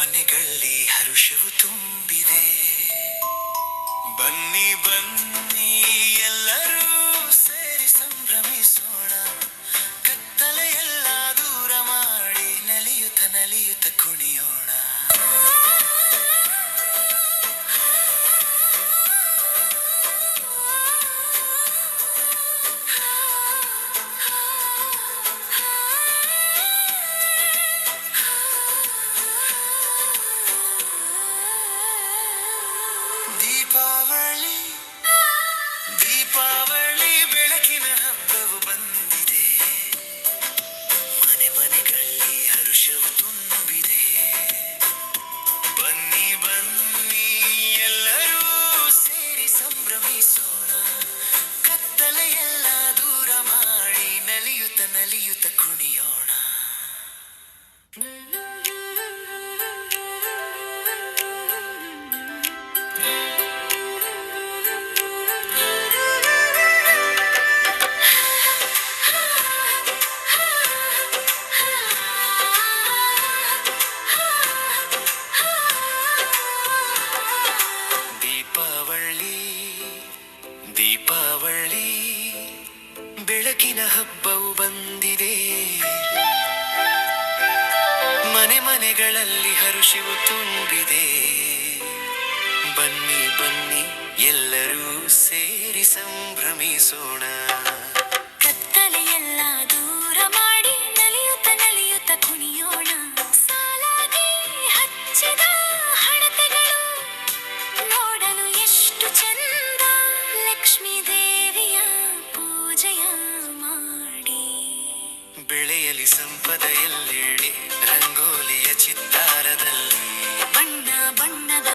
ಮನೆಗಳಲ್ಲಿ ಹರುಷವು ತುಂಬಿದೆ. ಬನ್ನಿ ಬನ್ನಿ ಎಲ್ಲರೂ ಸೇರಿ ಸಂಭ್ರಮಿಸೋಣ, ಕತ್ತಲೆಯೆಲ್ಲ ದೂರ ಮಾಡಿ ನಲಿಯುತ್ತ ನಲಿಯುತ್ತ ಕುಣಿಯೋಣ. ದೀಪಾವಳಿ ದೀಪಾವಳಿ ಬೆಳಕಿನ ಹಬ್ಬವು ಬಂದಿದೆ. ಮನೆ ಮನೆಗಳಲ್ಲಿ ಹರುಷವು ತುಂಬಿದೆ. ಬನ್ನಿ ಬನ್ನಿ ಎಲ್ಲರೂ ಸೇರಿ ಸಂಭ್ರಮಿಸೋಣ, ಕತ್ತಲೆಯೆಲ್ಲ ದೂರ ಮಾಡಿ ನಲಿಯುತ್ತ ನಲಿಯುತ್ತ ಕುಣಿಯೋಣ. ದೀಪಾವಳಿ ಬೆಳಕಿನ ಹಬ್ಬವು ಬಂದಿದೆ. ಮನೆ ಮನೆಗಳಲ್ಲಿ ಹರುಷವು ತುಂಬಿದೆ. ಬನ್ನಿ ಬನ್ನಿ ಎಲ್ಲರೂ ಸೇರಿ ಸಂಭ್ರಮಿಸೋಣ, ಕತ್ತಲೆಯೆಲ್ಲ ದೂರ ಮಾಡಿ ನಲಿಯುತ್ತ ನಲಿಯುತ್ತ ಕುಣಿಯೋಣ. ಸಾಲಾಗಿ ಹಚ್ಚಿದ ಹಣತೆಗಳು ನೋಡಲು ಎಷ್ಟು ಚಂದ, ಲಕ್ಷ್ಮೀ ದೇವಿಯ ಪೂಜೆಯ ಮಾಡಿ. ಬೆಳೆಯಲಿ ಸಂಪದ ಎಲ್ಲೆಡೆ ರಂಗೋಲಿಯ ಚಿತ್ರ